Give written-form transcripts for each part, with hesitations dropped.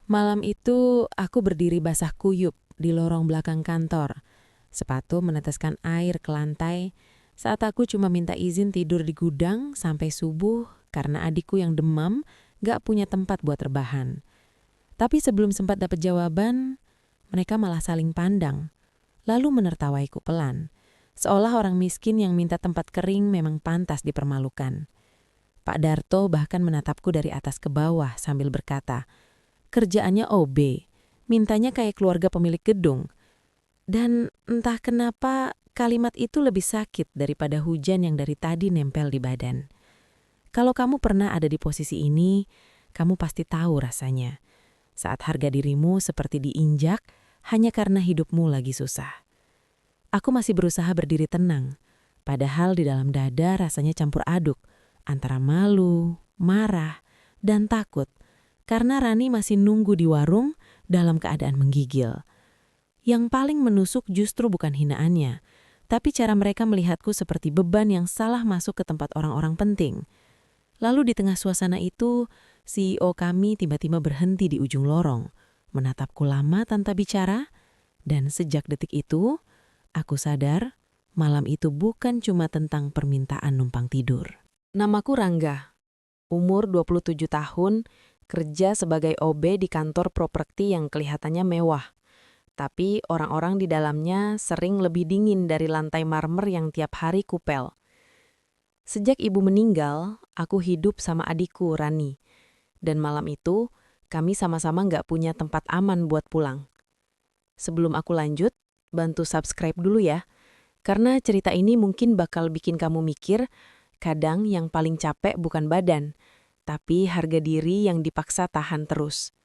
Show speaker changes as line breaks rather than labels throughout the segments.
Malam itu aku berdiri basah kuyup di lorong belakang kantor. Sepatu meneteskan air ke lantai saat aku cuma minta izin tidur di gudang sampai subuh karena adikku yang demam gak punya tempat buat rebahan. Tapi sebelum sempat dapat jawaban, mereka malah saling pandang, lalu menertawaiku pelan. Seolah orang miskin yang minta tempat kering memang pantas dipermalukan. Pak Darto bahkan menatapku dari atas ke bawah sambil berkata, kerjaannya OB, mintanya kayak keluarga pemilik gedung. Dan entah kenapa kalimat itu lebih sakit daripada hujan yang dari tadi nempel di badan. Kalau kamu pernah ada di posisi ini, kamu pasti tahu rasanya. Saat harga dirimu seperti diinjak hanya karena hidupmu lagi susah. Aku masih berusaha berdiri tenang, padahal di dalam dada rasanya campur aduk antara malu, marah, dan takut. Karena Rani masih nunggu di warung dalam keadaan menggigil. Yang paling menusuk justru bukan hinaannya, tapi cara mereka melihatku seperti beban yang salah masuk ke tempat orang-orang penting. Lalu di tengah suasana itu, CEO kami tiba-tiba berhenti di ujung lorong, menatapku lama tanpa bicara, dan sejak detik itu, aku sadar malam itu bukan cuma tentang permintaan numpang tidur. Namaku Rangga, umur 27 tahun, kerja sebagai OB di kantor properti yang kelihatannya mewah. Tapi orang-orang di dalamnya sering lebih dingin dari lantai marmer yang tiap hari kupel. Sejak ibu meninggal, aku hidup sama adikku Rani. Dan malam itu, kami sama-sama nggak punya tempat aman buat pulang. Sebelum aku lanjut, bantu subscribe dulu ya. Karena cerita ini mungkin bakal bikin kamu mikir, kadang yang paling capek bukan badan, tapi harga diri yang dipaksa tahan terus.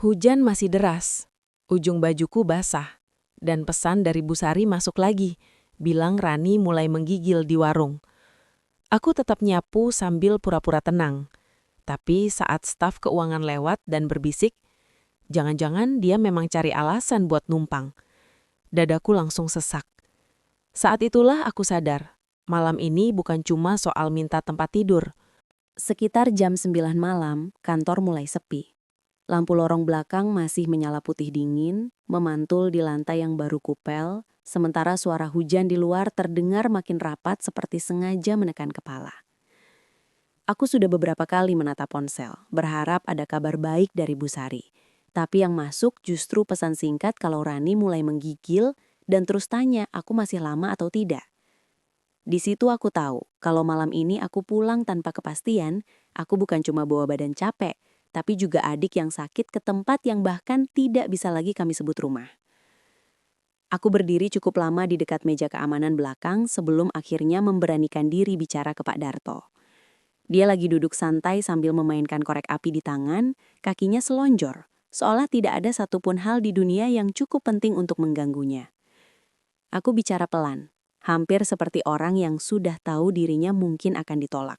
Hujan masih deras, ujung bajuku basah, dan pesan dari Bu Sari masuk lagi, bilang Rani mulai menggigil di warung. Aku tetap nyapu sambil pura-pura tenang, tapi saat staf keuangan lewat dan berbisik, jangan-jangan dia memang cari alasan buat numpang. Dadaku langsung sesak. Saat itulah aku sadar, malam ini bukan cuma soal minta tempat tidur. Sekitar jam 9 malam, kantor mulai sepi. Lampu lorong belakang masih menyala putih dingin, memantul di lantai yang baru kupel, sementara suara hujan di luar terdengar makin rapat seperti sengaja menekan kepala. Aku sudah beberapa kali menatap ponsel, berharap ada kabar baik dari Bu Sari. Tapi yang masuk justru pesan singkat kalau Rani mulai menggigil dan terus tanya aku masih lama atau tidak. Di situ aku tahu, kalau malam ini aku pulang tanpa kepastian, aku bukan cuma bawa badan capek, tapi juga adik yang sakit ke tempat yang bahkan tidak bisa lagi kami sebut rumah. Aku berdiri cukup lama di dekat meja keamanan belakang sebelum akhirnya memberanikan diri bicara ke Pak Darto. Dia lagi duduk santai sambil memainkan korek api di tangan, kakinya selonjor, seolah tidak ada satupun hal di dunia yang cukup penting untuk mengganggunya. Aku bicara pelan, hampir seperti orang yang sudah tahu dirinya mungkin akan ditolak.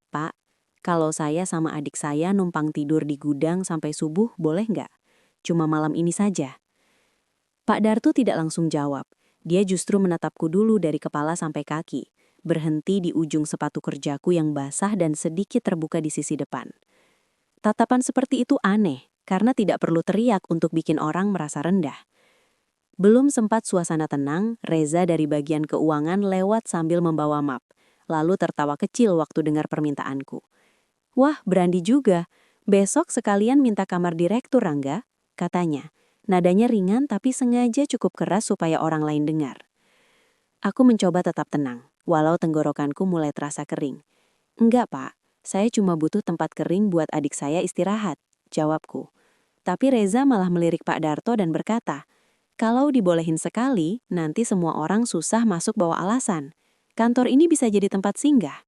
Pak, kalau saya sama adik saya numpang tidur di gudang sampai subuh, boleh nggak? Cuma malam ini saja. Pak Darto tidak langsung jawab. Dia justru menatapku dulu dari kepala sampai kaki, berhenti di ujung sepatu kerjaku yang basah dan sedikit terbuka di sisi depan. Tatapan seperti itu aneh, karena tidak perlu teriak untuk bikin orang merasa rendah. Belum sempat suasana tenang, Reza dari bagian keuangan lewat sambil membawa map, lalu tertawa kecil waktu dengar permintaanku. Wah, berani juga. Besok sekalian minta kamar direktur, Rangga, katanya. Nadanya ringan tapi sengaja cukup keras supaya orang lain dengar. Aku mencoba tetap tenang, walau tenggorokanku mulai terasa kering. Enggak, Pak. Saya cuma butuh tempat kering buat adik saya istirahat, jawabku. Tapi Reza malah melirik Pak Darto dan berkata, kalau dibolehin sekali, nanti semua orang susah masuk bawa alasan. Kantor ini bisa jadi tempat singgah.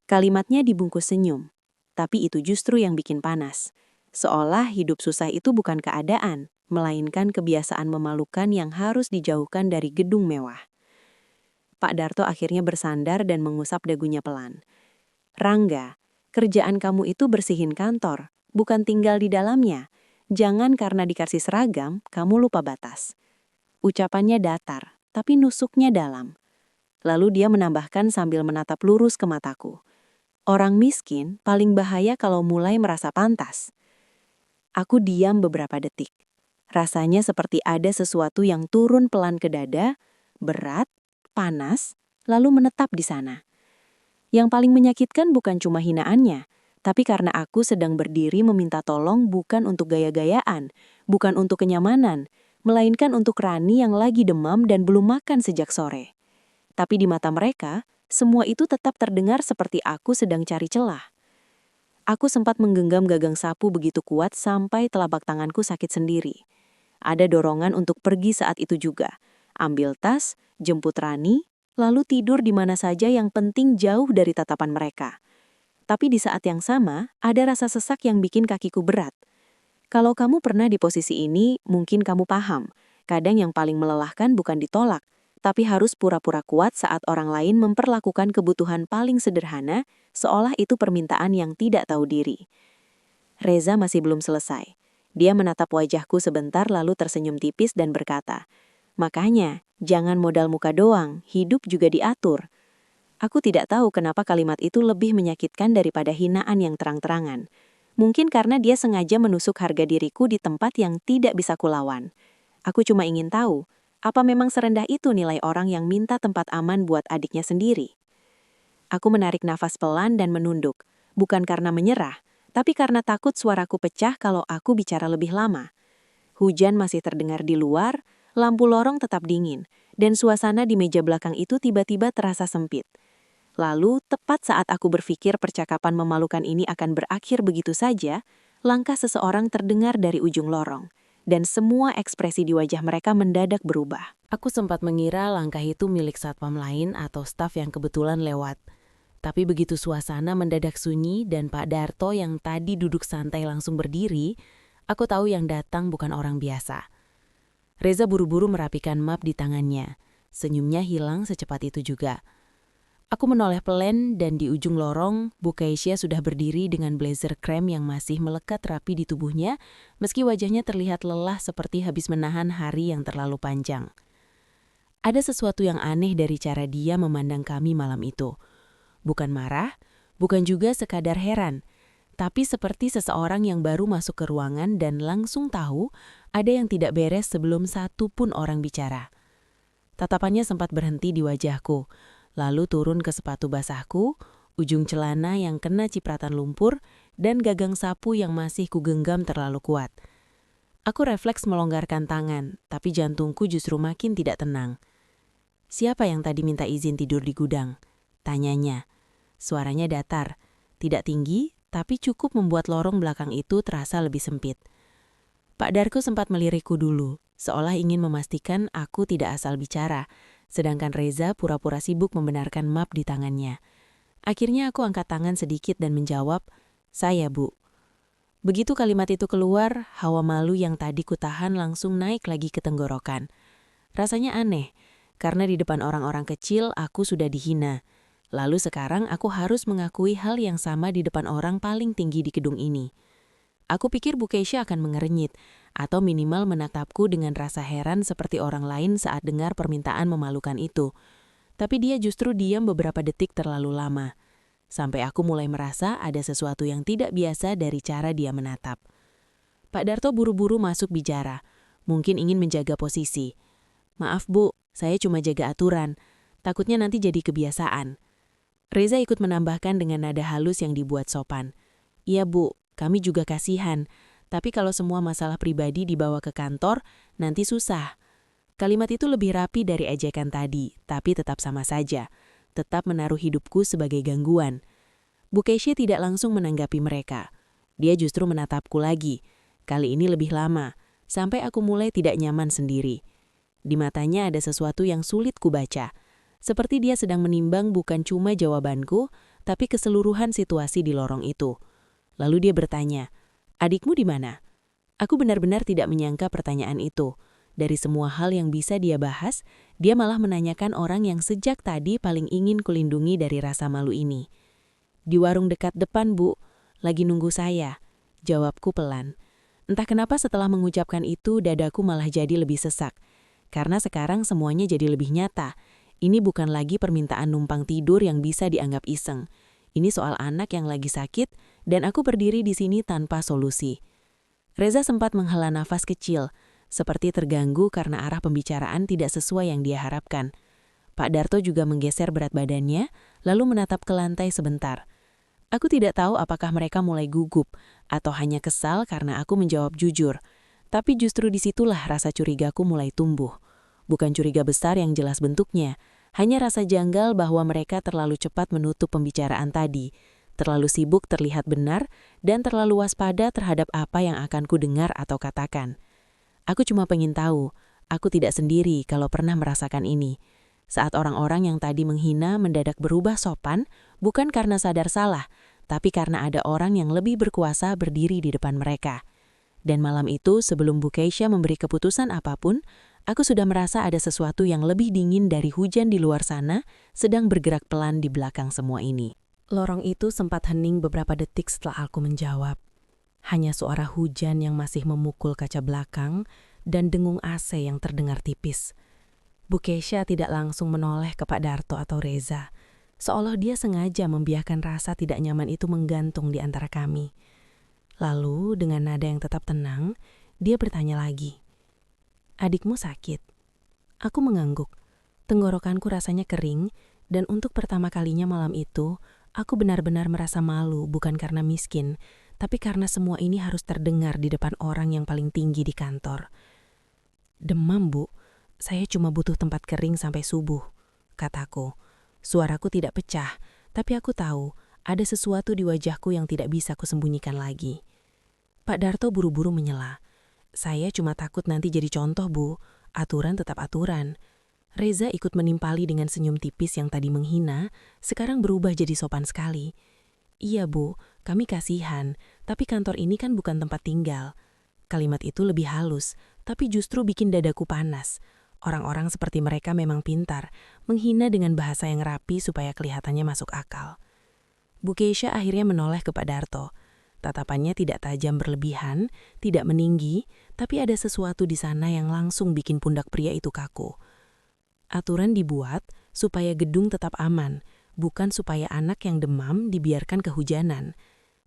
Kalimatnya dibungkus senyum. Tapi itu justru yang bikin panas. Seolah hidup susah itu bukan keadaan, melainkan kebiasaan memalukan yang harus dijauhkan dari gedung mewah. Pak Darto akhirnya bersandar dan mengusap dagunya pelan. Rangga, kerjaan kamu itu bersihin kantor, bukan tinggal di dalamnya. Jangan karena dikasih seragam, kamu lupa batas. Ucapannya datar, tapi nusuknya dalam. Lalu dia menambahkan sambil menatap lurus ke mataku. Orang miskin paling bahaya kalau mulai merasa pantas.
Aku diam beberapa detik. Rasanya seperti ada sesuatu yang turun pelan ke dada, berat, panas, lalu menetap di sana. Yang paling menyakitkan bukan cuma hinaannya, tapi karena aku sedang berdiri meminta tolong bukan untuk gaya-gayaan, bukan untuk kenyamanan, melainkan untuk Rani yang lagi demam dan belum makan sejak sore. Tapi di mata mereka, semua itu tetap terdengar seperti aku sedang cari celah. Aku sempat menggenggam gagang sapu begitu kuat sampai telapak tanganku sakit sendiri. Ada dorongan untuk pergi saat itu juga. Ambil tas, jemput Rani, lalu tidur di mana saja yang penting jauh dari tatapan mereka. Tapi di saat yang sama, ada rasa sesak yang bikin kakiku berat. Kalau kamu pernah di posisi ini, mungkin kamu paham. Kadang yang paling melelahkan bukan ditolak, tapi harus pura-pura kuat saat orang lain memperlakukan kebutuhan paling sederhana, seolah itu permintaan yang tidak tahu diri. Reza masih belum selesai. Dia menatap wajahku sebentar lalu tersenyum tipis dan berkata, "Makanya, jangan modal muka doang, hidup juga diatur." Aku tidak tahu kenapa kalimat itu lebih menyakitkan daripada hinaan yang terang-terangan. Mungkin karena dia sengaja menusuk harga diriku di tempat yang tidak bisa kulawan. Aku cuma ingin tahu, apa memang serendah itu nilai orang yang minta tempat aman buat adiknya sendiri? Aku menarik nafas pelan dan menunduk, bukan karena menyerah, tapi karena takut suaraku pecah kalau aku bicara lebih lama. Hujan masih terdengar di luar, lampu lorong tetap dingin, dan suasana di meja belakang itu tiba-tiba terasa sempit. Lalu, tepat saat aku berpikir percakapan memalukan ini akan berakhir begitu saja, langkah seseorang terdengar dari ujung lorong, dan semua ekspresi di wajah mereka mendadak berubah.
Aku sempat mengira langkah itu milik satpam lain atau staf yang kebetulan lewat. Tapi begitu suasana mendadak sunyi dan Pak Darto yang tadi duduk santai langsung berdiri, aku tahu yang datang bukan orang biasa. Reza buru-buru merapikan map di tangannya. Senyumnya hilang secepat itu juga. Aku menoleh pelan dan di ujung lorong, Bu Keisha sudah berdiri dengan blazer krem yang masih melekat rapi di tubuhnya, meski wajahnya terlihat lelah seperti habis menahan hari yang terlalu panjang. Ada sesuatu yang aneh dari cara dia memandang kami malam itu. Bukan marah, bukan juga sekadar heran, tapi seperti seseorang yang baru masuk ke ruangan dan langsung tahu ada yang tidak beres sebelum satu pun orang bicara. Tatapannya sempat berhenti di wajahku, lalu turun ke sepatu basahku, ujung celana yang kena cipratan lumpur, dan gagang sapu yang masih kugenggam terlalu kuat. Aku refleks melonggarkan tangan, tapi jantungku justru makin tidak tenang. "Siapa yang tadi minta izin tidur di gudang?" tanyanya. Suaranya datar, tidak tinggi, tapi cukup membuat lorong belakang itu terasa lebih sempit. Pak Darko sempat melirikku dulu, seolah ingin memastikan aku tidak asal bicara, sedangkan Reza pura-pura sibuk membenarkan map di tangannya. Akhirnya aku angkat tangan sedikit dan menjawab, "Saya, Bu." Begitu kalimat itu keluar, hawa malu yang tadi kutahan langsung naik lagi ke tenggorokan. Rasanya aneh, karena di depan orang-orang kecil aku sudah dihina. Lalu sekarang aku harus mengakui hal yang sama di depan orang paling tinggi di gedung ini. Aku pikir Bu Keisha akan mengerenyit, atau minimal menatapku dengan rasa heran seperti orang lain saat dengar permintaan memalukan itu. Tapi dia justru diam beberapa detik terlalu lama. Sampai aku mulai merasa ada sesuatu yang tidak biasa dari cara dia menatap. Pak Darto buru-buru masuk bicara, mungkin ingin menjaga posisi. "Maaf Bu, saya cuma jaga aturan. Takutnya nanti jadi kebiasaan." Reza ikut menambahkan dengan nada halus yang dibuat sopan. "Iya Bu, kami juga kasihan. Tapi kalau semua masalah pribadi dibawa ke kantor, nanti susah." Kalimat itu lebih rapi dari ejekan tadi, tapi tetap sama saja. Tetap menaruh hidupku sebagai gangguan. Bu Keisha tidak langsung menanggapi mereka. Dia justru menatapku lagi. Kali ini lebih lama, sampai aku mulai tidak nyaman sendiri. Di matanya ada sesuatu yang sulit kubaca. Seperti dia sedang menimbang bukan cuma jawabanku, tapi keseluruhan situasi di lorong itu. Lalu dia bertanya, "Adikmu di mana?" Aku benar-benar tidak menyangka pertanyaan itu. Dari semua hal yang bisa dia bahas, dia malah menanyakan orang yang sejak tadi paling ingin kulindungi dari rasa malu ini. "Di warung dekat depan, Bu. Lagi nunggu saya," jawabku pelan. Entah kenapa setelah mengucapkan itu, dadaku malah jadi lebih sesak. Karena sekarang semuanya jadi lebih nyata. Ini bukan lagi permintaan numpang tidur yang bisa dianggap iseng. Ini soal anak yang lagi sakit, dan aku berdiri di sini tanpa solusi.
Reza sempat menghela nafas kecil, seperti terganggu karena arah pembicaraan tidak sesuai yang dia harapkan. Pak Darto juga menggeser berat badannya, lalu menatap ke lantai sebentar. Aku tidak tahu apakah mereka mulai gugup, atau hanya kesal karena aku menjawab jujur. Tapi justru disitulah rasa curigaku mulai tumbuh. Bukan curiga besar yang jelas bentuknya, hanya rasa janggal bahwa mereka terlalu cepat menutup pembicaraan tadi, terlalu sibuk terlihat benar, dan terlalu waspada terhadap apa yang akan ku dengar atau katakan. Aku cuma pengen tahu, aku tidak sendiri kalau pernah merasakan ini. Saat orang-orang yang tadi menghina mendadak berubah sopan, bukan karena sadar salah, tapi karena ada orang yang lebih berkuasa berdiri di depan mereka. Dan malam itu, sebelum Bu Keisha memberi keputusan apapun, aku sudah merasa ada sesuatu yang lebih dingin dari hujan di luar sana sedang bergerak pelan di belakang semua ini.
Lorong itu sempat hening beberapa detik setelah aku menjawab. Hanya suara hujan yang masih memukul kaca belakang dan dengung AC yang terdengar tipis. Bu Keisha tidak langsung menoleh ke Pak Darto atau Reza, seolah dia sengaja membiarkan rasa tidak nyaman itu menggantung di antara kami. Lalu dengan nada yang tetap tenang, dia bertanya lagi. "Adikmu sakit?" Aku mengangguk. Tenggorokanku rasanya kering, dan untuk pertama kalinya malam itu, aku benar-benar merasa malu bukan karena miskin, tapi karena semua ini harus terdengar di depan orang yang paling tinggi di kantor. "Demam, Bu. Saya cuma butuh tempat kering sampai subuh," kataku. Suaraku tidak pecah, tapi aku tahu ada sesuatu di wajahku yang tidak bisa kusembunyikan lagi. Pak Darto buru-buru menyela. "Saya cuma takut nanti jadi contoh, Bu. Aturan tetap aturan." Reza ikut menimpali dengan senyum tipis yang tadi menghina, sekarang berubah jadi sopan sekali. "Iya, Bu, kami kasihan, tapi kantor ini kan bukan tempat tinggal." Kalimat itu lebih halus, tapi justru bikin dadaku panas. Orang-orang seperti mereka memang pintar, menghina dengan bahasa yang rapi supaya kelihatannya masuk akal. Bu Keisha akhirnya menoleh ke Pak Darto. Tatapannya tidak tajam berlebihan, tidak meninggi, tapi ada sesuatu di sana yang langsung bikin pundak pria itu kaku. Aturan dibuat supaya gedung tetap aman, bukan supaya anak yang demam dibiarkan kehujanan.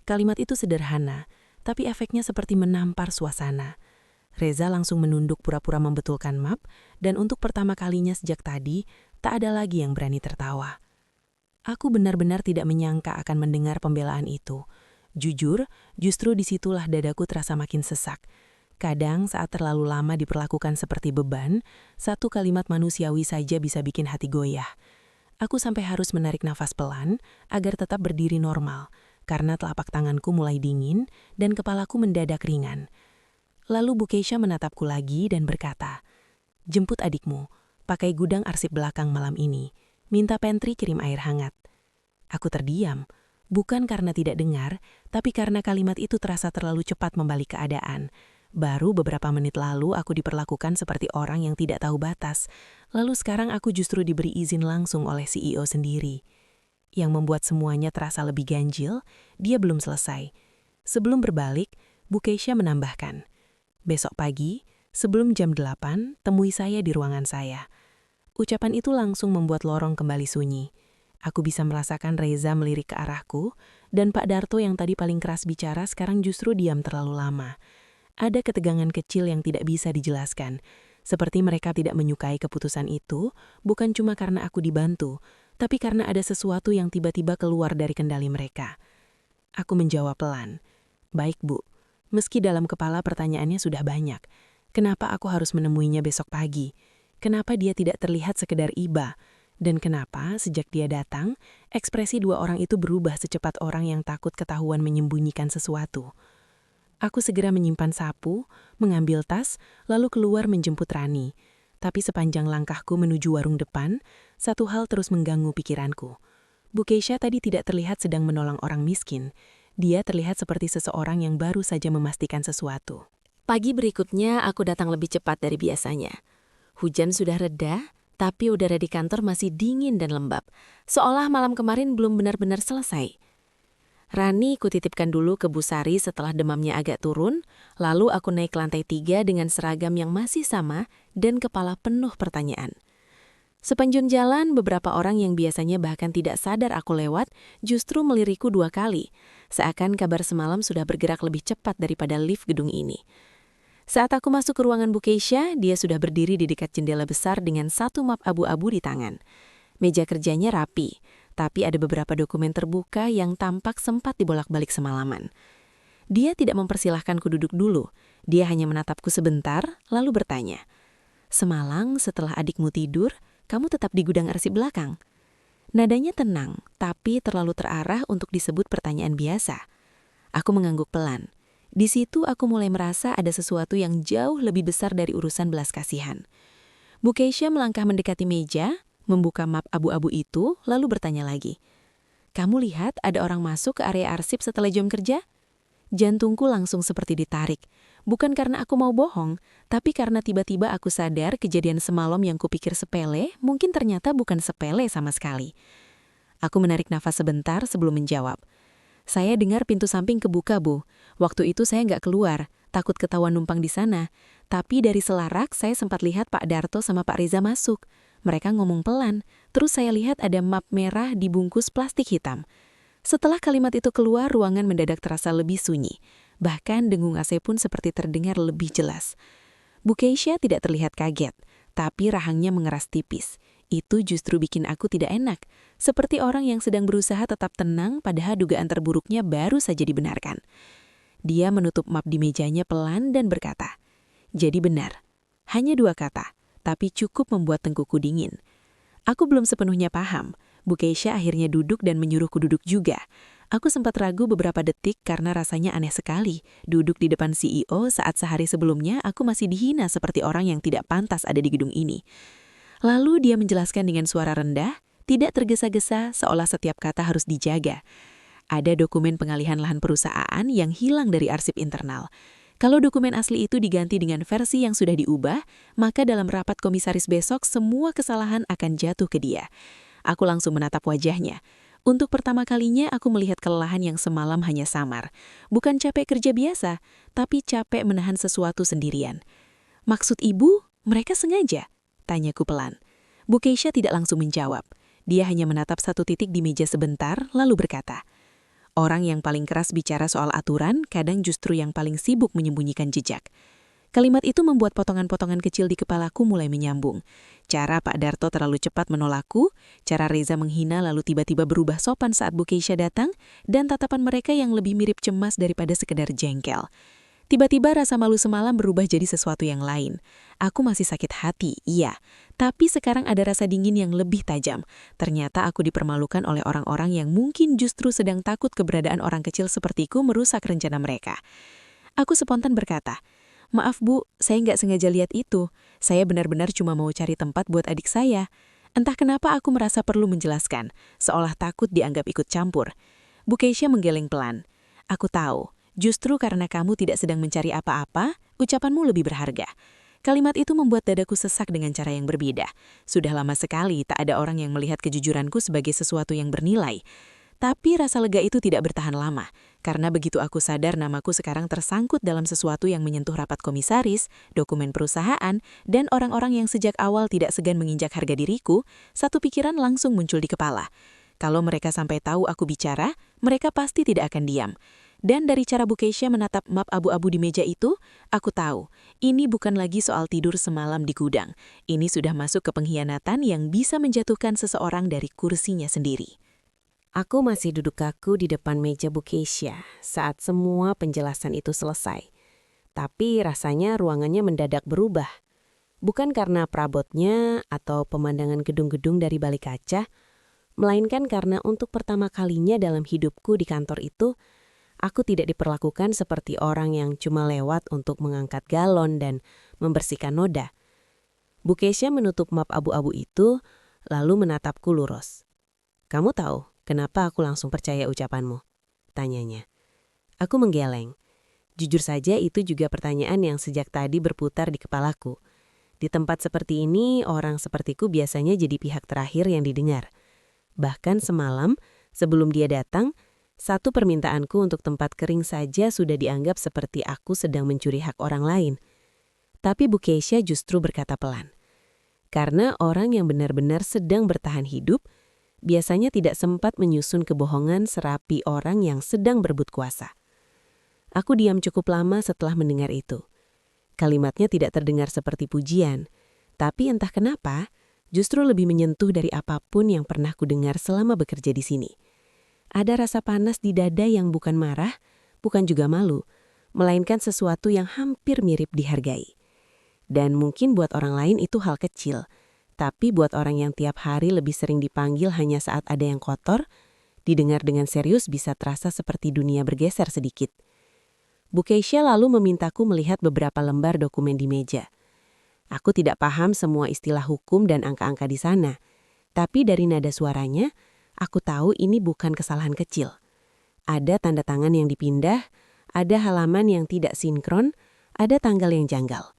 Kalimat itu sederhana, tapi efeknya seperti menampar suasana. Reza langsung menunduk pura-pura membetulkan map, dan untuk pertama kalinya sejak tadi, tak ada lagi yang berani tertawa. Aku benar-benar tidak menyangka akan mendengar pembelaan itu. Jujur, justru disitulah dadaku terasa makin sesak. Kadang saat terlalu lama diperlakukan seperti beban, satu kalimat manusiawi saja bisa bikin hati goyah. Aku sampai harus menarik nafas pelan agar tetap berdiri normal, karena telapak tanganku mulai dingin dan kepalaku mendadak ringan. Lalu Bu Keisha menatapku lagi dan berkata, "Jemput adikmu, pakai gudang arsip belakang malam ini. Minta pantry kirim air hangat." Aku terdiam, bukan karena tidak dengar, tapi karena kalimat itu terasa terlalu cepat membalik keadaan. Baru beberapa menit lalu aku diperlakukan seperti orang yang tidak tahu batas, lalu sekarang aku justru diberi izin langsung oleh CEO sendiri. Yang membuat semuanya terasa lebih ganjil, dia belum selesai. Sebelum berbalik, Bu Keisha menambahkan, "Besok pagi, sebelum jam 8, temui saya di ruangan saya." Ucapan itu langsung membuat lorong kembali sunyi. Aku bisa merasakan Reza melirik ke arahku, dan Pak Darto yang tadi paling keras bicara sekarang justru diam terlalu lama. Ada ketegangan kecil yang tidak bisa dijelaskan, seperti mereka tidak menyukai keputusan itu, bukan cuma karena aku dibantu, tapi karena ada sesuatu yang tiba-tiba keluar dari kendali mereka. Aku menjawab pelan, "Baik, Bu. Meski dalam kepala pertanyaannya sudah banyak. Kenapa aku harus menemuinya besok pagi? Kenapa dia tidak terlihat sekedar iba? Dan kenapa sejak dia datang, ekspresi dua orang itu berubah secepat orang yang takut ketahuan menyembunyikan sesuatu?" Aku segera menyimpan sapu, mengambil tas, lalu keluar menjemput Rani. Tapi sepanjang langkahku menuju warung depan, satu hal terus mengganggu pikiranku. Bu Keisha tadi tidak terlihat sedang menolong orang miskin. Dia terlihat seperti seseorang yang baru saja memastikan sesuatu. Pagi berikutnya aku datang lebih cepat dari biasanya. Hujan sudah reda, tapi udara di kantor masih dingin dan lembab, seolah malam kemarin belum benar-benar selesai. Rani kutitipkan dulu ke Bu Sari setelah demamnya agak turun, lalu aku naik ke lantai 3 dengan seragam yang masih sama dan kepala penuh pertanyaan. Sepanjang jalan, beberapa orang yang biasanya bahkan tidak sadar aku lewat justru melirikku 2 kali, seakan kabar semalam sudah bergerak lebih cepat daripada lift gedung ini. Saat aku masuk ke ruangan Bu Keisha, dia sudah berdiri di dekat jendela besar dengan satu map abu-abu di tangan. Meja kerjanya rapi, tapi ada beberapa dokumen terbuka yang tampak sempat dibolak-balik semalaman. Dia tidak mempersilahkanku duduk dulu, dia hanya menatapku sebentar, lalu bertanya, "Semalam setelah adikmu tidur, kamu tetap di gudang arsip belakang?" Nadanya tenang, tapi terlalu terarah untuk disebut pertanyaan biasa. Aku mengangguk pelan. Di situ aku mulai merasa ada sesuatu yang jauh lebih besar dari urusan belas kasihan. Bu Keisha melangkah mendekati meja, membuka map abu-abu itu, lalu bertanya lagi. "Kamu lihat ada orang masuk ke area arsip setelah jam kerja?" Jantungku langsung seperti ditarik. Bukan karena aku mau bohong, tapi karena tiba-tiba aku sadar kejadian semalam yang kupikir sepele, mungkin ternyata bukan sepele sama sekali. Aku menarik nafas sebentar sebelum menjawab. "Saya dengar pintu samping kebuka, Bu. Waktu itu saya nggak keluar, takut ketahuan numpang di sana. Tapi dari selarak saya sempat lihat Pak Darto sama Pak Reza masuk. Mereka ngomong pelan, terus saya lihat ada map merah dibungkus plastik hitam. Setelah kalimat itu keluar, ruangan mendadak terasa lebih sunyi. Bahkan dengung AC pun seperti terdengar lebih jelas. Bu Keisha tidak terlihat kaget, tapi rahangnya mengeras tipis. Itu justru bikin aku tidak enak, seperti orang yang sedang berusaha tetap tenang padahal dugaan terburuknya baru saja dibenarkan. Dia menutup map di mejanya pelan dan berkata, "Jadi benar, hanya 2 kata, tapi cukup membuat tengkuku dingin." Aku belum sepenuhnya paham. Bu Keisha akhirnya duduk dan menyuruhku duduk juga. Aku sempat ragu beberapa detik karena rasanya aneh sekali. Duduk di depan CEO saat sehari sebelumnya aku masih dihina seperti orang yang tidak pantas ada di gedung ini. Lalu dia menjelaskan dengan suara rendah, tidak tergesa-gesa seolah setiap kata harus dijaga. Ada dokumen pengalihan lahan perusahaan yang hilang dari arsip internal. Kalau dokumen asli itu diganti dengan versi yang sudah diubah, maka dalam rapat komisaris besok semua kesalahan akan jatuh ke dia. Aku langsung menatap wajahnya. Untuk pertama kalinya aku melihat kelelahan yang semalam hanya samar. Bukan capek kerja biasa, tapi capek menahan sesuatu sendirian. "Maksud ibu, mereka sengaja?" tanyaku pelan. Bu Keisha tidak langsung menjawab. Dia hanya menatap satu titik di meja sebentar, lalu berkata, "Orang yang paling keras bicara soal aturan, kadang justru yang paling sibuk menyembunyikan jejak." Kalimat itu membuat potongan-potongan kecil di kepalaku mulai menyambung. Cara Pak Darto terlalu cepat menolakku, cara Reza menghina lalu tiba-tiba berubah sopan saat Bu Keisha datang, dan tatapan mereka yang lebih mirip cemas daripada sekedar jengkel. Tiba-tiba rasa malu semalam berubah jadi sesuatu yang lain. Aku masih sakit hati, iya. Tapi sekarang ada rasa dingin yang lebih tajam. Ternyata aku dipermalukan oleh orang-orang yang mungkin justru sedang takut keberadaan orang kecil sepertiku merusak rencana mereka. Aku spontan berkata, "Maaf Bu, saya nggak sengaja lihat itu. Saya benar-benar cuma mau cari tempat buat adik saya." Entah kenapa aku merasa perlu menjelaskan, seolah takut dianggap ikut campur. Bu Keisha menggeleng pelan. "Aku tahu, justru karena kamu tidak sedang mencari apa-apa, ucapanmu lebih berharga." Kalimat itu membuat dadaku sesak dengan cara yang berbeda. Sudah lama sekali tak ada orang yang melihat kejujuranku sebagai sesuatu yang bernilai. Tapi rasa lega itu tidak bertahan lama, karena begitu aku sadar namaku sekarang tersangkut dalam sesuatu yang menyentuh rapat komisaris, dokumen perusahaan, dan orang-orang yang sejak awal tidak segan menginjak harga diriku, satu pikiran langsung muncul di kepala. Kalau mereka sampai tahu aku bicara, mereka pasti tidak akan diam. Dan dari cara Bu Keisha menatap map abu-abu di meja itu, aku tahu, ini bukan lagi soal tidur semalam di gudang. Ini sudah masuk ke pengkhianatan yang bisa menjatuhkan seseorang dari kursinya sendiri. Aku masih duduk kaku di depan meja Bu Keisha saat semua penjelasan itu selesai. Tapi rasanya ruangannya mendadak berubah. Bukan karena perabotnya atau pemandangan gedung-gedung dari balik kaca, melainkan karena untuk pertama kalinya dalam hidupku di kantor itu, aku tidak diperlakukan seperti orang yang cuma lewat untuk mengangkat galon dan membersihkan noda. Bu Keisha menutup map abu-abu itu, lalu menatapku lurus. "Kamu tahu kenapa aku langsung percaya ucapanmu?" tanyanya. Aku menggeleng. Jujur saja itu juga pertanyaan yang sejak tadi berputar di kepalaku. Di tempat seperti ini, orang sepertiku biasanya jadi pihak terakhir yang didengar. Bahkan semalam, sebelum dia datang, satu permintaanku untuk tempat kering saja sudah dianggap seperti aku sedang mencuri hak orang lain. Tapi Bu Keisha justru berkata pelan,
Karena orang yang benar-benar sedang bertahan hidup biasanya tidak sempat menyusun kebohongan serapi orang yang sedang berebut kuasa. Aku diam cukup lama setelah mendengar itu. Kalimatnya tidak terdengar seperti pujian, tapi entah kenapa justru lebih menyentuh dari apapun yang pernah kudengar selama bekerja di sini. Ada rasa panas di dada yang bukan marah, bukan juga malu, melainkan sesuatu yang hampir mirip dihargai. Dan mungkin buat orang lain itu hal kecil, tapi buat orang yang tiap hari lebih sering dipanggil hanya saat ada yang kotor, didengar dengan serius bisa terasa seperti dunia bergeser sedikit. Bu Keisha lalu memintaku melihat beberapa lembar dokumen di meja. Aku tidak paham semua istilah hukum dan angka-angka di sana, tapi dari nada suaranya, aku tahu ini bukan kesalahan kecil. Ada tanda tangan yang dipindah, ada halaman yang tidak sinkron, ada tanggal yang janggal.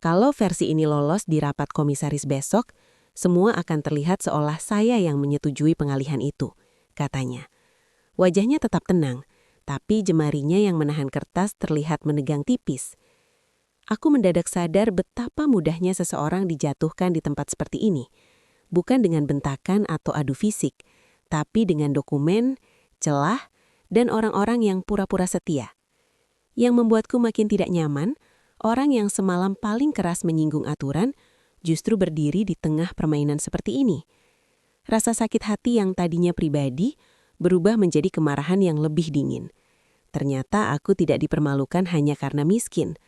Kalau versi ini lolos di rapat komisaris besok, semua akan terlihat seolah saya yang menyetujui pengalihan itu, katanya. Wajahnya tetap tenang, tapi jemarinya yang menahan kertas terlihat menegang tipis. Aku mendadak sadar betapa mudahnya seseorang dijatuhkan di tempat seperti ini. Bukan dengan bentakan atau adu fisik, tapi dengan dokumen, celah, dan orang-orang yang pura-pura setia. Yang membuatku makin tidak nyaman, orang yang semalam paling keras menyinggung aturan justru berdiri di tengah permainan seperti ini. Rasa sakit hati yang tadinya pribadi berubah menjadi kemarahan yang lebih dingin. Ternyata aku tidak dipermalukan hanya karena miskin.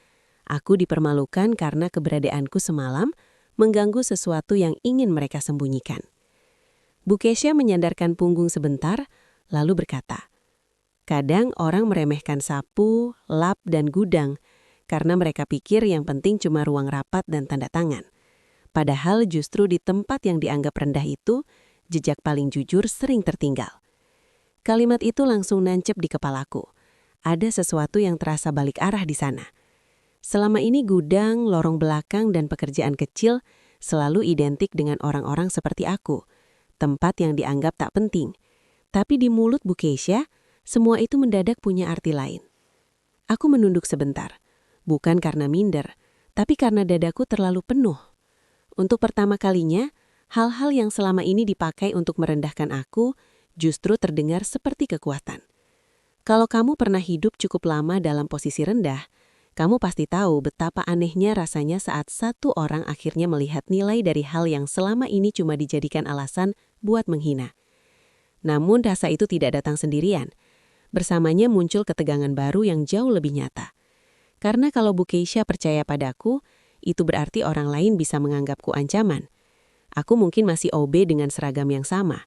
Aku dipermalukan karena keberadaanku semalam mengganggu sesuatu yang ingin mereka sembunyikan. Bu Keisha menyandarkan punggung sebentar, lalu berkata, "Kadang orang meremehkan sapu, lap, dan gudang karena mereka pikir yang penting cuma ruang rapat dan tanda tangan. Padahal justru di tempat yang dianggap rendah itu, jejak paling jujur sering tertinggal." Kalimat itu langsung nancep di kepalaku. Ada sesuatu yang terasa balik arah di sana. Selama ini gudang, lorong belakang, dan pekerjaan kecil selalu identik dengan orang-orang seperti aku, tempat yang dianggap tak penting. Tapi di mulut Bu Keisha, semua itu mendadak punya arti lain. Aku menunduk sebentar, bukan karena minder, tapi karena dadaku terlalu penuh. Untuk pertama kalinya, hal-hal yang selama ini dipakai untuk merendahkan aku justru terdengar seperti kekuatan. Kalau kamu pernah hidup cukup lama dalam posisi rendah, kamu pasti tahu betapa anehnya rasanya saat satu orang akhirnya melihat nilai dari hal yang selama ini cuma dijadikan alasan buat menghina. Namun rasa itu tidak datang sendirian. Bersamanya muncul ketegangan baru yang jauh lebih nyata. Karena kalau Bu Keisha percaya padaku, itu berarti orang lain bisa menganggapku ancaman. Aku mungkin masih OB dengan seragam yang sama.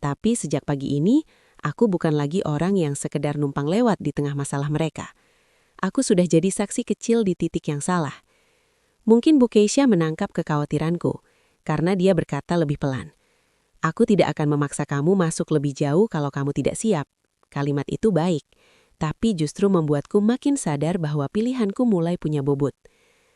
Tapi sejak pagi ini, aku bukan lagi orang yang sekedar numpang lewat di tengah masalah mereka. Aku sudah jadi saksi kecil di titik yang salah. Mungkin Bu Keisha menangkap kekhawatiranku, karena dia berkata lebih pelan. "Aku tidak akan memaksa kamu masuk lebih jauh kalau kamu tidak siap." Kalimat itu baik, tapi justru membuatku makin sadar bahwa pilihanku mulai punya bobot.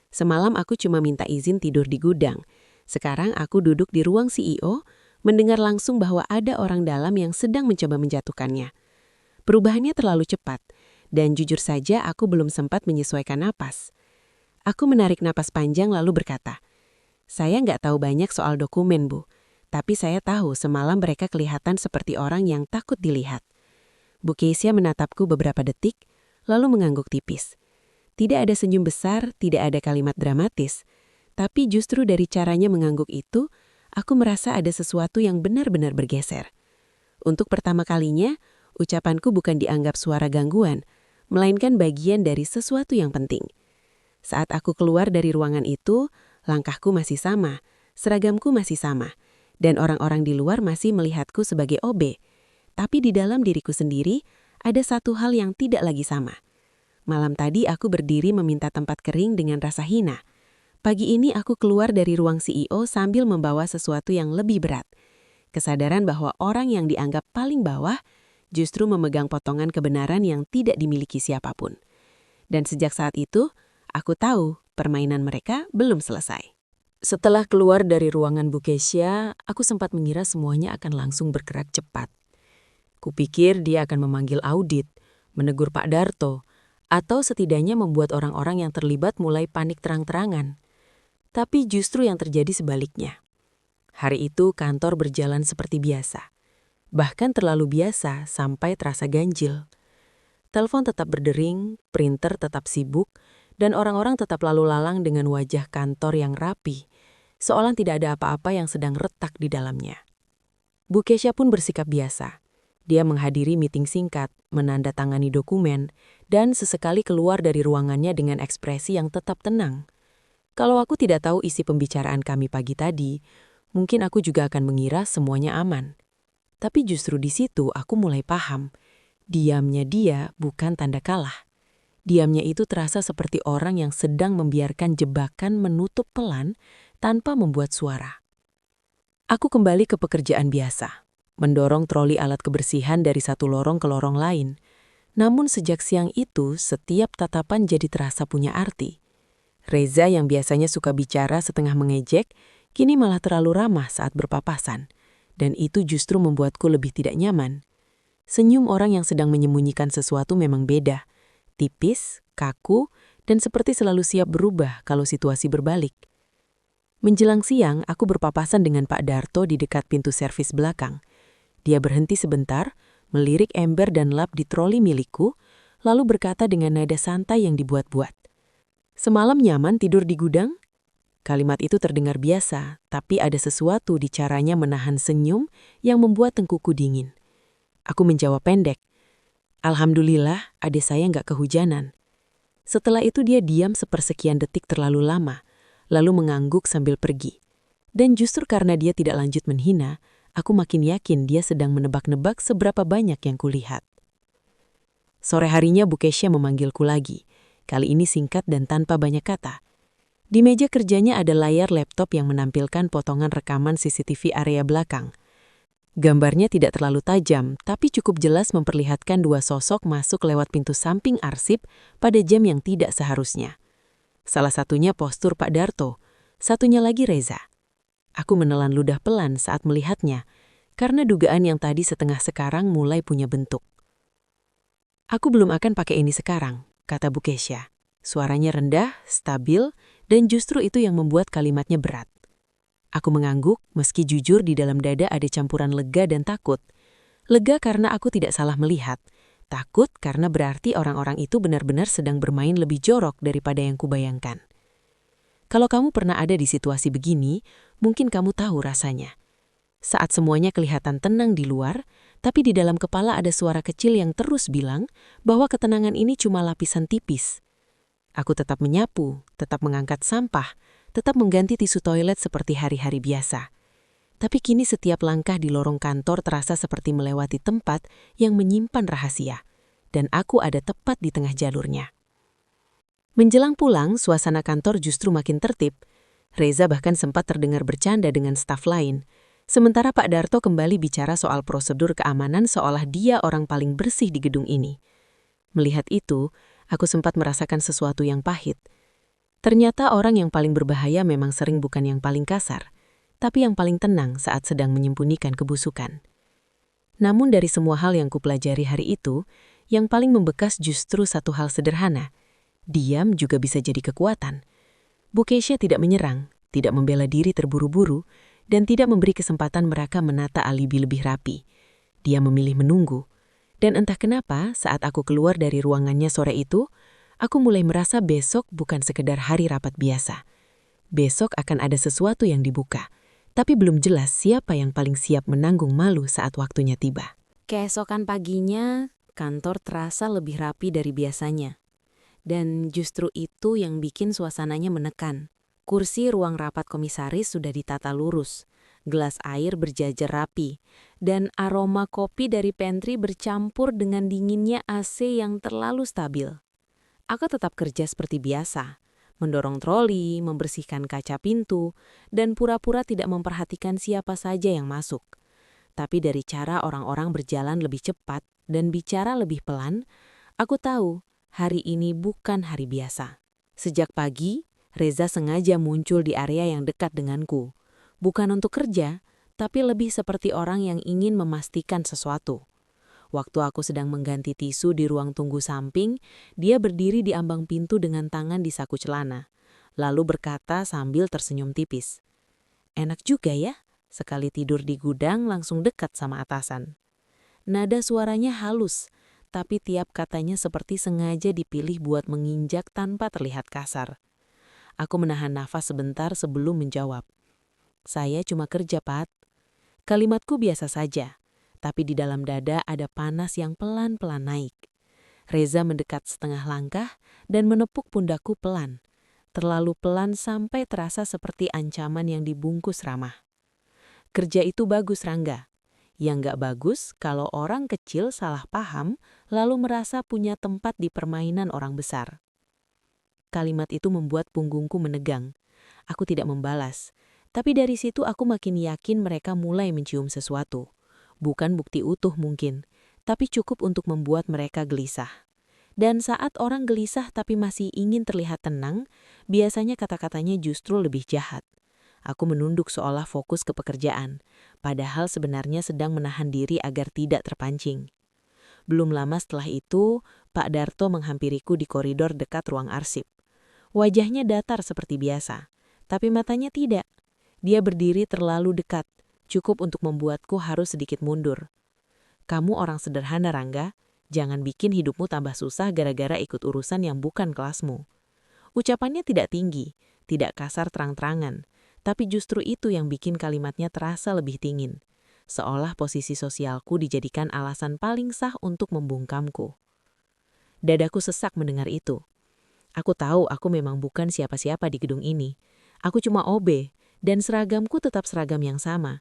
Semalam aku cuma minta izin tidur di gudang. Sekarang aku duduk di ruang CEO, mendengar langsung bahwa ada orang dalam yang sedang mencoba menjatuhkannya. Perubahannya terlalu cepat, dan jujur saja aku belum sempat menyesuaikan napas. Aku menarik napas panjang lalu berkata, "Saya nggak tahu banyak soal dokumen, Bu. Tapi saya tahu semalam mereka kelihatan seperti orang yang takut dilihat." Bu Keisha menatapku beberapa detik, lalu mengangguk tipis. Tidak ada senyum besar, tidak ada kalimat dramatis. Tapi justru dari caranya mengangguk itu, aku merasa ada sesuatu yang benar-benar bergeser. Untuk pertama kalinya, ucapanku bukan dianggap suara gangguan, melainkan bagian dari sesuatu yang penting. Saat aku keluar dari ruangan itu, langkahku masih sama, seragamku masih sama, dan orang-orang di luar masih melihatku sebagai OB. Tapi di dalam diriku sendiri, ada satu hal yang tidak lagi sama. Malam tadi aku berdiri meminta tempat kering dengan rasa hina. Pagi ini aku keluar dari ruang CEO sambil membawa sesuatu yang lebih berat. Kesadaran bahwa orang yang dianggap paling bawah justru memegang potongan kebenaran yang tidak dimiliki siapapun. Dan sejak saat itu, aku tahu permainan mereka belum selesai.
Setelah keluar dari ruangan Bu Keisha, aku sempat mengira semuanya akan langsung bergerak cepat. Kupikir dia akan memanggil audit, menegur Pak Darto, atau setidaknya membuat orang-orang yang terlibat mulai panik terang-terangan. Tapi justru yang terjadi sebaliknya. Hari itu kantor berjalan seperti biasa. Bahkan terlalu biasa sampai terasa ganjil. Telepon tetap berdering, printer tetap sibuk, dan orang-orang tetap lalu lalang dengan wajah kantor yang rapi, seolah tidak ada apa-apa yang sedang retak di dalamnya. Bu Kesha pun bersikap biasa. Dia menghadiri meeting singkat, menandatangani dokumen, dan sesekali keluar dari ruangannya dengan ekspresi yang tetap tenang. Kalau aku tidak tahu isi pembicaraan kami pagi tadi, mungkin aku juga akan mengira semuanya aman. Tapi justru di situ aku mulai paham. Diamnya dia bukan tanda kalah. Diamnya itu terasa seperti orang yang sedang membiarkan jebakan menutup pelan tanpa membuat suara. Aku kembali ke pekerjaan biasa, mendorong troli alat kebersihan dari satu lorong ke lorong lain. Namun sejak siang itu, setiap tatapan jadi terasa punya arti. Reza yang biasanya suka bicara setengah mengejek, kini malah terlalu ramah saat berpapasan. Dan itu justru membuatku lebih tidak nyaman. Senyum orang yang sedang menyembunyikan sesuatu memang beda. Tipis, kaku, dan seperti selalu siap berubah kalau situasi berbalik. Menjelang siang, aku berpapasan dengan Pak Darto di dekat pintu servis belakang. Dia berhenti sebentar, melirik ember dan lap di troli milikku, lalu berkata dengan nada santai yang dibuat-buat. "Semalam nyaman tidur di gudang?" Kalimat itu terdengar biasa, tapi ada sesuatu di caranya menahan senyum yang membuat tengkuku dingin. Aku menjawab pendek, "Alhamdulillah, adik saya nggak kehujanan." Setelah itu dia diam sepersekian detik terlalu lama, lalu mengangguk sambil pergi. Dan justru karena dia tidak lanjut menghina, aku makin yakin dia sedang menebak-nebak seberapa banyak yang kulihat. Sore harinya Bu Kesha memanggilku lagi, kali ini singkat dan tanpa banyak kata. Di meja kerjanya ada layar laptop yang menampilkan potongan rekaman CCTV area belakang. Gambarnya tidak terlalu tajam, tapi cukup jelas memperlihatkan dua sosok masuk lewat pintu samping arsip pada jam yang tidak seharusnya. Salah satunya postur Pak Darto, satunya lagi Reza. Aku menelan ludah pelan saat melihatnya, karena dugaan yang tadi setengah sekarang mulai punya bentuk. "Aku belum akan pakai ini sekarang," kata Bu Kesha. Suaranya rendah, stabil, dan justru itu yang membuat kalimatnya berat. Aku mengangguk, meski jujur di dalam dada ada campuran lega dan takut. Lega karena aku tidak salah melihat. Takut karena berarti orang-orang itu benar-benar sedang bermain lebih jorok daripada yang kubayangkan. Kalau kamu pernah ada di situasi begini, mungkin kamu tahu rasanya. Saat semuanya kelihatan tenang di luar, tapi di dalam kepala ada suara kecil yang terus bilang bahwa ketenangan ini cuma lapisan tipis. Aku tetap menyapu, tetap mengangkat sampah, tetap mengganti tisu toilet seperti hari-hari biasa. Tapi kini setiap langkah di lorong kantor terasa seperti melewati tempat yang menyimpan rahasia, dan aku ada tepat di tengah jalurnya. Menjelang pulang, suasana kantor justru makin tertib. Reza bahkan sempat terdengar bercanda dengan staf lain. Sementara Pak Darto kembali bicara soal prosedur keamanan seolah dia orang paling bersih di gedung ini. Melihat itu, aku sempat merasakan sesuatu yang pahit. Ternyata orang yang paling berbahaya memang sering bukan yang paling kasar, tapi yang paling tenang saat sedang menyembunyikan kebusukan. Namun dari semua hal yang kupelajari hari itu, yang paling membekas justru satu hal sederhana. Diam juga bisa jadi kekuatan. Bu Kesha tidak menyerang, tidak membela diri terburu-buru, dan tidak memberi kesempatan mereka menata alibi lebih rapi. Dia memilih menunggu. Dan entah kenapa, saat aku keluar dari ruangannya sore itu, aku mulai merasa besok bukan sekedar hari rapat biasa. Besok akan ada sesuatu yang dibuka, tapi belum jelas siapa yang paling siap menanggung malu saat waktunya tiba. Keesokan paginya, kantor terasa lebih rapi dari biasanya. Dan justru itu yang bikin suasananya menekan. Kursi ruang rapat komisaris sudah ditata lurus, gelas air berjajar rapi, dan aroma kopi dari pantry bercampur dengan dinginnya AC yang terlalu stabil. Aku tetap kerja seperti biasa, mendorong troli, membersihkan kaca pintu, dan pura-pura tidak memperhatikan siapa saja yang masuk. Tapi dari cara orang-orang berjalan lebih cepat dan bicara lebih pelan, aku tahu hari ini bukan hari biasa. Sejak pagi, Reza sengaja muncul di area yang dekat denganku. Bukan untuk kerja, tapi lebih seperti orang yang ingin memastikan sesuatu. Waktu aku sedang mengganti tisu di ruang tunggu samping, dia berdiri di ambang pintu dengan tangan di saku celana. lalu berkata sambil tersenyum tipis. Enak juga ya, sekali tidur di gudang langsung dekat sama atasan. Nada suaranya halus, tapi tiap katanya seperti sengaja dipilih buat menginjak tanpa terlihat kasar. Aku menahan nafas sebentar sebelum menjawab. Saya cuma kerja, Pat. Kalimatku biasa saja, tapi di dalam dada ada panas yang pelan-pelan naik. Reza mendekat setengah langkah dan menepuk pundakku pelan. Terlalu pelan sampai terasa seperti ancaman yang dibungkus ramah. Kerja itu bagus, Rangga. Yang gak bagus kalau orang kecil salah paham lalu merasa punya tempat di permainan orang besar. Kalimat itu membuat punggungku menegang. Aku tidak membalas. Tapi dari situ aku makin yakin mereka mulai mencium sesuatu. Bukan bukti utuh mungkin, tapi cukup untuk membuat mereka gelisah. Dan saat orang gelisah tapi masih ingin terlihat tenang, biasanya kata-katanya justru lebih jahat. Aku menunduk seolah fokus ke pekerjaan, padahal sebenarnya sedang menahan diri agar tidak terpancing. Belum lama setelah itu, Pak Darto menghampiriku di koridor dekat ruang arsip. Wajahnya datar seperti biasa, tapi matanya tidak. Dia berdiri terlalu dekat, cukup untuk membuatku harus sedikit mundur. Kamu orang sederhana, Rangga. Jangan bikin hidupmu tambah susah gara-gara ikut urusan yang bukan kelasmu. Ucapannya tidak tinggi, tidak kasar terang-terangan, tapi justru itu yang bikin kalimatnya terasa lebih dingin. Seolah posisi sosialku dijadikan alasan paling sah untuk membungkamku. Dadaku sesak mendengar itu. Aku tahu aku memang bukan siapa-siapa di gedung ini. Aku cuma OB, dan seragamku tetap seragam yang sama.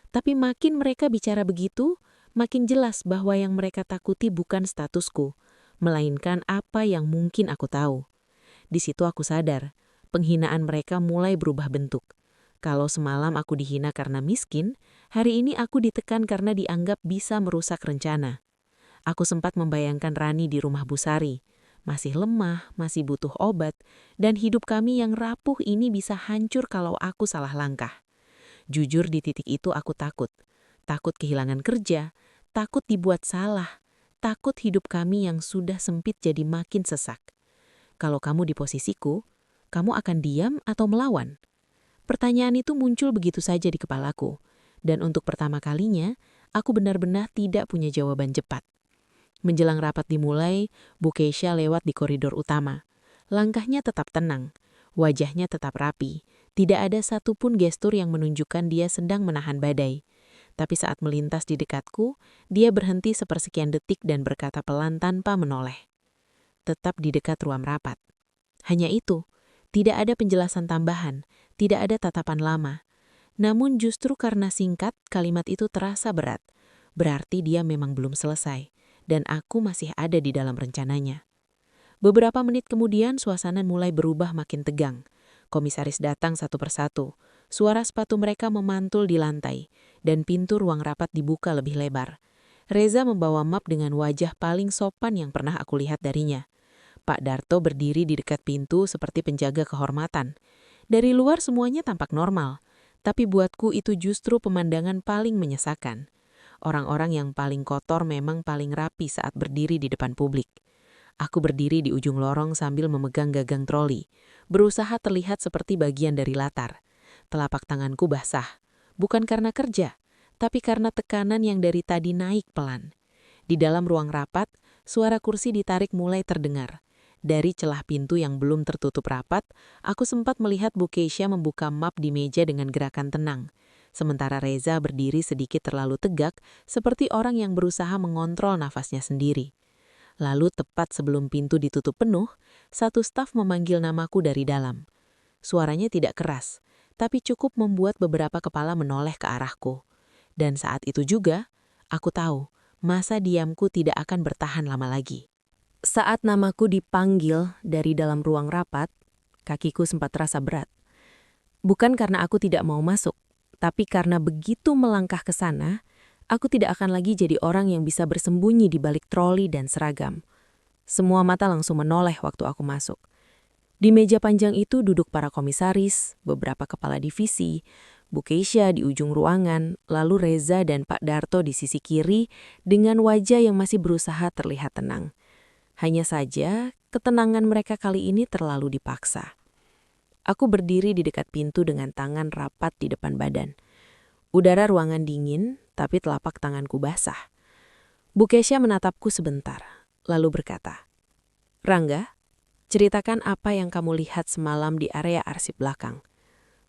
Tapi makin mereka bicara begitu, makin jelas bahwa yang mereka takuti bukan statusku, melainkan apa yang mungkin aku tahu. Di situ aku sadar, penghinaan mereka mulai berubah bentuk. Kalau semalam aku dihina karena miskin, hari ini aku ditekan karena dianggap bisa merusak rencana. Aku sempat membayangkan Rani di rumah Bu Sari. Masih lemah, masih butuh obat, dan hidup kami yang rapuh ini bisa hancur kalau aku salah langkah. Jujur di titik itu aku takut. Takut kehilangan kerja, takut dibuat salah, takut hidup kami yang sudah sempit jadi makin sesak. Kalau kamu di posisiku, kamu akan diam atau melawan? Pertanyaan itu muncul begitu saja di kepalaku, dan untuk pertama kalinya, aku benar-benar tidak punya jawaban cepat. Menjelang rapat dimulai, Bu Keisha lewat di koridor utama. Langkahnya tetap tenang, wajahnya tetap rapi, tidak ada satupun gestur yang menunjukkan dia sedang menahan badai. Tapi saat melintas di dekatku, dia berhenti sepersekian detik dan berkata pelan tanpa menoleh. Tetap di dekat ruang rapat. Hanya itu, tidak ada penjelasan tambahan, tidak ada tatapan lama. Namun justru karena singkat, kalimat itu terasa berat. Berarti dia memang belum selesai, dan aku masih ada di dalam rencananya. Beberapa menit kemudian, suasana mulai berubah makin tegang. Komisaris datang satu persatu. Suara sepatu mereka memantul di lantai, dan pintu ruang rapat dibuka lebih lebar. Reza membawa map dengan wajah paling sopan yang pernah aku lihat darinya. Pak Darto berdiri di dekat pintu seperti penjaga kehormatan. Dari luar semuanya tampak normal, tapi buatku itu justru pemandangan paling menyesakan. Orang-orang yang paling kotor memang paling rapi saat berdiri di depan publik. Aku berdiri di ujung lorong sambil memegang gagang troli, berusaha terlihat seperti bagian dari latar. Telapak tanganku basah, bukan karena kerja, tapi karena tekanan yang dari tadi naik pelan. Di dalam ruang rapat, suara kursi ditarik mulai terdengar. Dari celah pintu yang belum tertutup rapat, aku sempat melihat Bu Keisha membuka map di meja dengan gerakan tenang. Sementara Reza berdiri sedikit terlalu tegak, seperti orang yang berusaha mengontrol nafasnya sendiri. Lalu tepat sebelum pintu ditutup penuh, satu staf memanggil namaku dari dalam. Suaranya tidak keras, tapi cukup membuat beberapa kepala menoleh ke arahku. Dan saat itu juga, aku tahu masa diamku tidak akan bertahan lama lagi. Saat namaku dipanggil dari dalam ruang rapat, kakiku sempat terasa berat. Bukan karena aku tidak mau masuk, tapi karena begitu melangkah ke sana, aku tidak akan lagi jadi orang yang bisa bersembunyi di balik troli dan seragam. Semua mata langsung menoleh waktu aku masuk. Di meja panjang itu duduk para komisaris, beberapa kepala divisi, Bu Keisha di ujung ruangan, lalu Reza dan Pak Darto di sisi kiri dengan wajah yang masih berusaha terlihat tenang. Hanya saja, ketenangan mereka kali ini terlalu dipaksa. Aku berdiri di dekat pintu dengan tangan rapat di depan badan. Udara ruangan dingin, tapi telapak tanganku basah. Bu Kesha menatapku sebentar, lalu berkata, "Rangga, ceritakan apa yang kamu lihat semalam di area arsip belakang."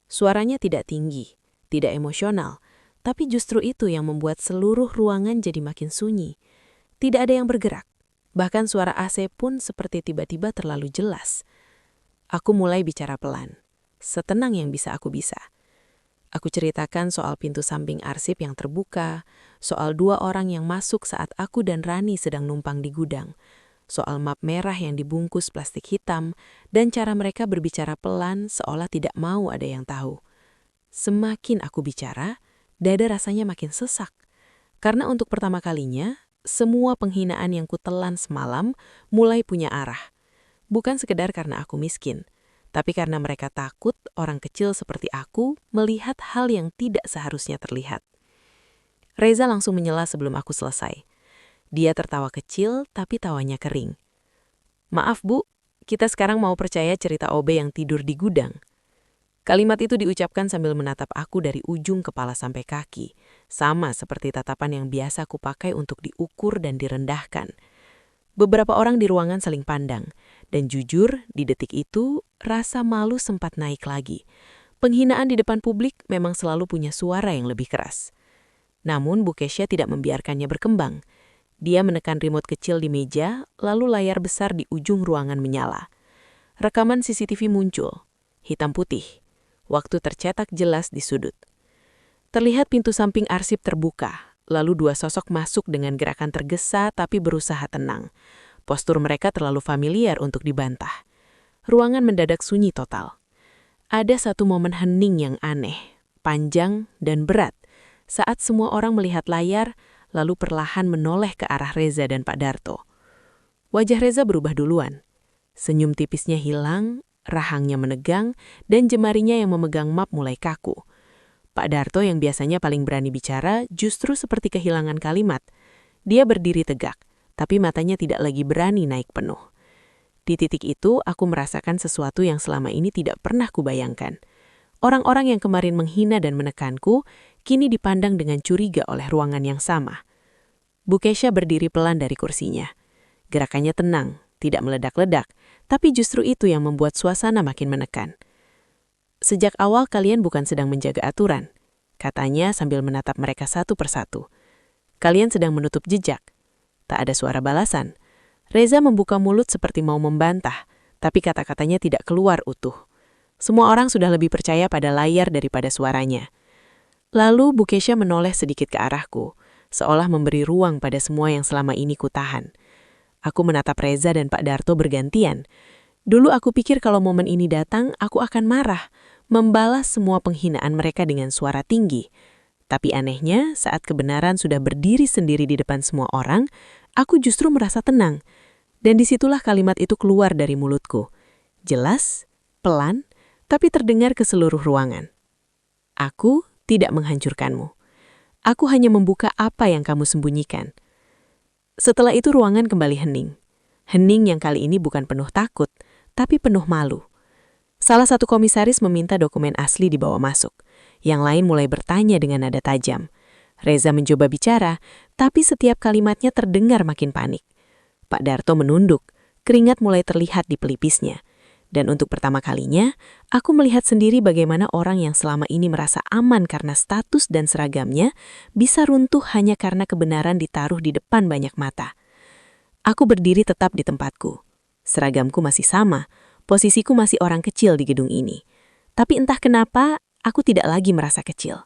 Suaranya tidak tinggi, tidak emosional, tapi justru itu yang membuat seluruh ruangan jadi makin sunyi. Tidak ada yang bergerak, bahkan suara AC pun seperti tiba-tiba terlalu jelas. Aku mulai bicara pelan, setenang yang bisa aku bisa. Aku ceritakan soal pintu samping arsip yang terbuka, soal 2 orang yang masuk saat aku dan Rani sedang numpang di gudang, soal map merah yang dibungkus plastik hitam, dan cara mereka berbicara pelan seolah tidak mau ada yang tahu. Semakin aku bicara, dada rasanya makin sesak. Karena untuk pertama kalinya, semua penghinaan yang kutelan semalam mulai punya arah. Bukan sekedar karena aku miskin, tapi karena mereka takut orang kecil seperti aku melihat hal yang tidak seharusnya terlihat. Reza langsung menyela sebelum aku selesai. Dia tertawa kecil, tapi tawanya kering. "Maaf Bu, kita sekarang mau percaya cerita OB yang tidur di gudang." Kalimat itu diucapkan sambil menatap aku dari ujung kepala sampai kaki, sama seperti tatapan yang biasa kupakai untuk diukur dan direndahkan. Beberapa orang di ruangan saling pandang, dan jujur, di detik itu, rasa malu sempat naik lagi. Penghinaan di depan publik memang selalu punya suara yang lebih keras. Namun Bu Kesha tidak membiarkannya berkembang. Dia menekan remote kecil di meja, lalu layar besar di ujung ruangan menyala. Rekaman CCTV muncul, hitam putih. Waktu tercetak jelas di sudut. Terlihat pintu samping arsip terbuka, lalu 2 sosok masuk dengan gerakan tergesa tapi berusaha tenang. Postur mereka terlalu familiar untuk dibantah. Ruangan mendadak sunyi total. Ada satu momen hening yang aneh, panjang dan berat, saat semua orang melihat layar, lalu perlahan menoleh ke arah Reza dan Pak Darto. Wajah Reza berubah duluan. Senyum tipisnya hilang, rahangnya menegang, dan jemarinya yang memegang map mulai kaku. Pak Darto yang biasanya paling berani bicara justru seperti kehilangan kalimat. Dia berdiri tegak, tapi matanya tidak lagi berani naik penuh. Di titik itu, aku merasakan sesuatu yang selama ini tidak pernah kubayangkan. Orang-orang yang kemarin menghina dan menekanku, kini dipandang dengan curiga oleh ruangan yang sama. Bu Kesha berdiri pelan dari kursinya. Gerakannya tenang, tidak meledak-ledak, tapi justru itu yang membuat suasana makin menekan. "Sejak awal kalian bukan sedang menjaga aturan," katanya sambil menatap mereka satu persatu. "Kalian sedang menutup jejak." Tak ada suara balasan. Reza membuka mulut seperti mau membantah, tapi kata-katanya tidak keluar utuh. Semua orang sudah lebih percaya pada layar daripada suaranya. Lalu Bu Kesha menoleh sedikit ke arahku, seolah memberi ruang pada semua yang selama ini kutahan. Aku menatap Reza dan Pak Darto bergantian. Dulu aku pikir kalau momen ini datang, aku akan marah, membalas semua penghinaan mereka dengan suara tinggi. Tapi anehnya, saat kebenaran sudah berdiri sendiri di depan semua orang, aku justru merasa tenang. Dan disitulah kalimat itu keluar dari mulutku. Jelas, pelan, tapi terdengar ke seluruh ruangan. "Aku tidak menghancurkanmu. Aku hanya membuka apa yang kamu sembunyikan." Setelah itu ruangan kembali hening. Hening yang kali ini bukan penuh takut, tapi penuh malu. Salah satu komisaris meminta dokumen asli dibawa masuk. Yang lain mulai bertanya dengan nada tajam. Reza mencoba bicara, tapi setiap kalimatnya terdengar makin panik. Pak Darto menunduk, keringat mulai terlihat di pelipisnya. Dan untuk pertama kalinya, aku melihat sendiri bagaimana orang yang selama ini merasa aman karena status dan seragamnya bisa runtuh hanya karena kebenaran ditaruh di depan banyak mata. Aku berdiri tetap di tempatku. Seragamku masih sama, posisiku masih orang kecil di gedung ini. Tapi entah kenapa, aku tidak lagi merasa kecil.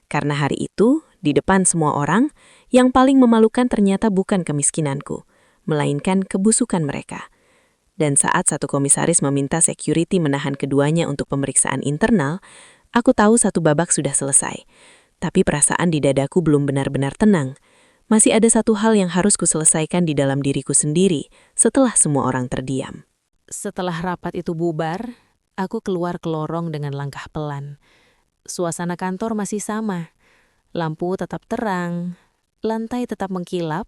Karena hari itu, di depan semua orang, yang paling memalukan ternyata bukan kemiskinanku, melainkan kebusukan mereka. Dan saat satu komisaris meminta security menahan keduanya untuk pemeriksaan internal, aku tahu satu babak sudah selesai. Tapi perasaan di dadaku belum benar-benar tenang. Masih ada satu hal yang harus kuselesaikan di dalam diriku sendiri setelah semua orang terdiam. Setelah rapat itu bubar, aku keluar ke lorong dengan langkah pelan. Suasana kantor masih sama. Lampu tetap terang, lantai tetap mengkilap,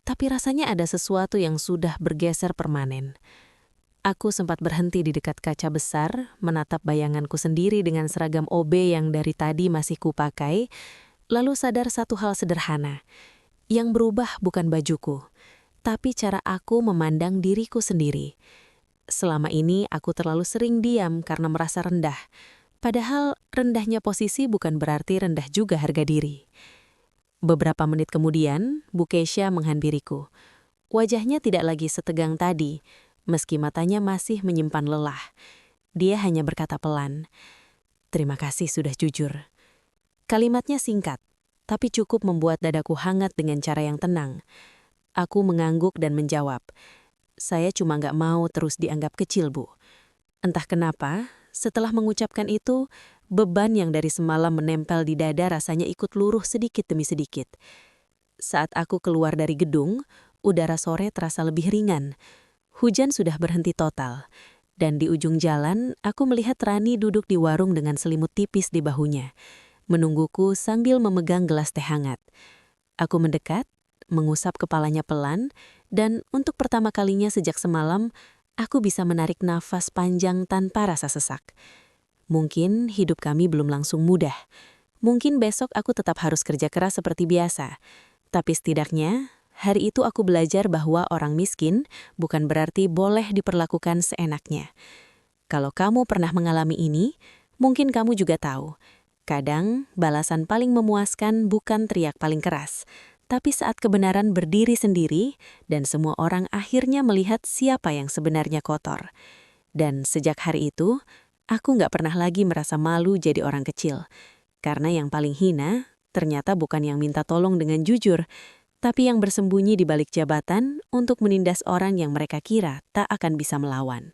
tapi rasanya ada sesuatu yang sudah bergeser permanen. Aku sempat berhenti di dekat kaca besar, menatap bayanganku sendiri dengan seragam OB yang dari tadi masih kupakai, lalu sadar satu hal sederhana. Yang berubah bukan bajuku, tapi cara aku memandang diriku sendiri. Selama ini aku terlalu sering diam karena merasa rendah. Padahal rendahnya posisi bukan berarti rendah juga harga diri. Beberapa menit kemudian, Bu Keisha menghampiriku. Wajahnya tidak lagi setegang tadi, meski matanya masih menyimpan lelah. Dia hanya berkata pelan, "Terima kasih sudah jujur." Kalimatnya singkat, tapi cukup membuat dadaku hangat dengan cara yang tenang. Aku mengangguk dan menjawab, "Saya cuma nggak mau terus dianggap kecil, Bu." Entah kenapa, setelah mengucapkan itu, beban yang dari semalam menempel di dada rasanya ikut luruh sedikit demi sedikit. Saat aku keluar dari gedung, udara sore terasa lebih ringan. Hujan sudah berhenti total, dan di ujung jalan aku melihat Rani duduk di warung dengan selimut tipis di bahunya, menungguku sambil memegang gelas teh hangat. Aku mendekat, mengusap kepalanya pelan, dan untuk pertama kalinya sejak semalam, aku bisa menarik nafas panjang tanpa rasa sesak. Mungkin hidup kami belum langsung mudah. Mungkin besok aku tetap harus kerja keras seperti biasa. Tapi setidaknya, hari itu aku belajar bahwa orang miskin bukan berarti boleh diperlakukan seenaknya. Kalau kamu pernah mengalami ini, mungkin kamu juga tahu. Kadang, balasan paling memuaskan bukan teriak paling keras, tapi saat kebenaran berdiri sendiri dan semua orang akhirnya melihat siapa yang sebenarnya kotor. Dan sejak hari itu, aku nggak pernah lagi merasa malu jadi orang kecil. Karena yang paling hina, ternyata bukan yang minta tolong dengan jujur, tapi yang bersembunyi di balik jabatan untuk menindas orang yang mereka kira tak akan bisa melawan.